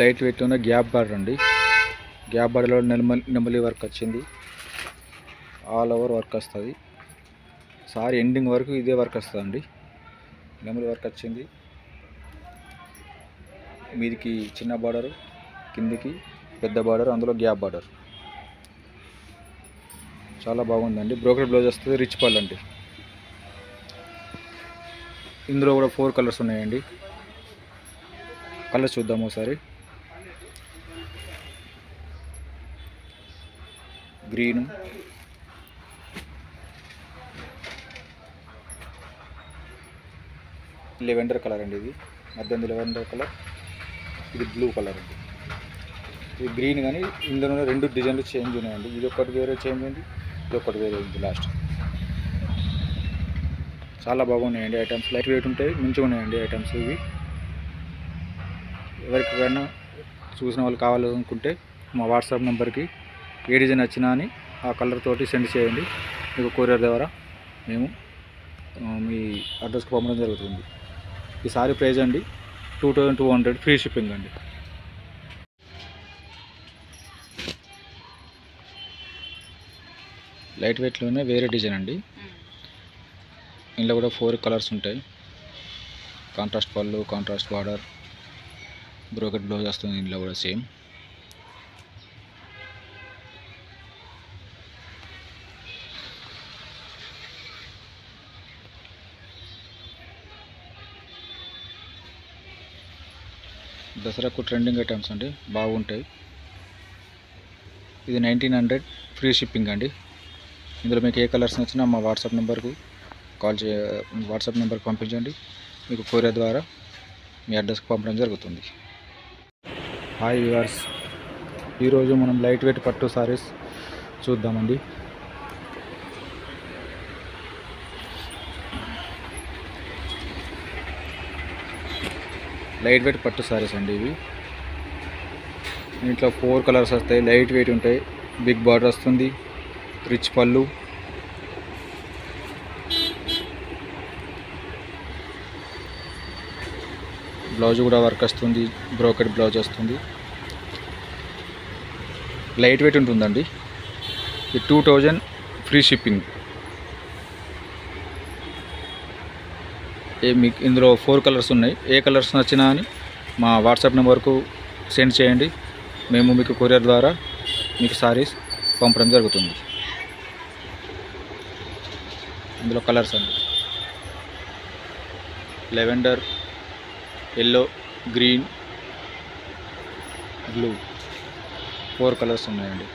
Light weight ఉన్న gap border అండి. Gap బార్డర్లో నెమలి వర్క్ వచ్చింది. ఆల్ ఓవర్ వర్క్ వస్తుంది. సారీ ఎండింగ్ వరకు ఇదే వర్క్ వస్తుందండి. నెమలి వర్క్ వచ్చింది. మీదికి చిన్న బార్డర్, కిందికి పెద్ద బార్డర్, అందులో గ్యాప్ బార్డర్. చాలా బాగుందండి. బ్రోకెడ్ బ్లౌజ్ వస్తుంది. రిచ్ పళ్ళు అండి. ఇందులో కూడా 4 కలర్స్ ఉన్నాయండి. కలర్స్ చూద్దాము ఒకసారి. గ్రీను, లెవెండర్ కలర్ అండి. ఇది మధ్య లెవెండర్ కలర్, ఇది బ్లూ కలర్ అండి. ఇది గ్రీన్, కానీ ఇందులోనే 2 డిజైన్లు చేంజ్ ఉన్నాయండి. ఇది ఒకటి వేరే చేంజ్ ఉంది, ఇది ఒకటి వేరే ఉంది. లాస్ట్ చాలా బాగున్నాయండి ఐటమ్స్. లైట్ వెయిట్ ఉంటాయి, మంచిగా ఉన్నాయండి ఐటమ్స్ ఇవి. ఎవరికైనా చూసిన వాళ్ళు కావాలనుకుంటే మా వాట్సాప్ నెంబర్కి ఏ డిజైన్ వచ్చినా అని ఆ కలర్ తోటి సెండ్ చేయండి. మీకు కొరియర్ ద్వారా మేము మీ అడ్రస్కి పంపడం జరుగుతుంది. ఈ సారీ ప్రైస్ అండి 2200, ఫ్రీ షిప్పింగ్ అండి. లైట్ వెయిట్లోనే వేరే డిజైన్ అండి. ఇందులో కూడా 4 కలర్స్ ఉంటాయి. కాంట్రాస్ట్ పళ్ళు, కాంట్రాస్ట్ బార్డర్, బ్రోకెట్ బ్లౌజ్ వస్తుంది. ఇందులో కూడా సేమ్. దసరాకు ట్రెండింగ్ ఐటమ్స్ అండి, బాగుంటాయి. ఇది 1900, ఫ్రీ షిప్పింగ్ అండి. ఇందులో మీకు ఏ కలర్స్ నచ్చినా మా వాట్సాప్ నెంబర్కు వాట్సాప్ నెంబర్కి పంపించండి. మీకు కొరియర్ ద్వారా మీ అడ్రస్కి పంపడం జరుగుతుంది. హాయ్ వ్యూవర్స్, ఈరోజు మనం లైట్ వెయిట్ పట్టు సారీస్ చూద్దామండి. లైట్ వెయిట్ పట్టు సారీస్ అండి ఇవి. ఇంట్లో 4 కలర్స్ వస్తాయి. లైట్ వెయిట్ ఉంటాయి. బిగ్ బార్డర్ వస్తుంది. రిచ్ పళ్ళు, బ్లౌజ్ కూడా వర్క్ వస్తుంది. బ్రోకెడ్ బ్లౌజ్ వస్తుంది. లైట్ వెయిట్ ఉంటుందండి. ఇది 2000, ఫ్రీ షిప్పింగ్. మీకు ఇందులో 4 కలర్స్ ఉన్నాయి. ఏ కలర్స్ నచ్చినా అని మా వాట్సాప్ నెంబర్కు సెండ్ చేయండి. మేము మీకు కొరియర్ ద్వారా మీకు సారీస్ పంపడం జరుగుతుంది. ఇందులో కలర్స్ అండి lavender, yellow, green, blue, 4 colours ఉన్నాయండి.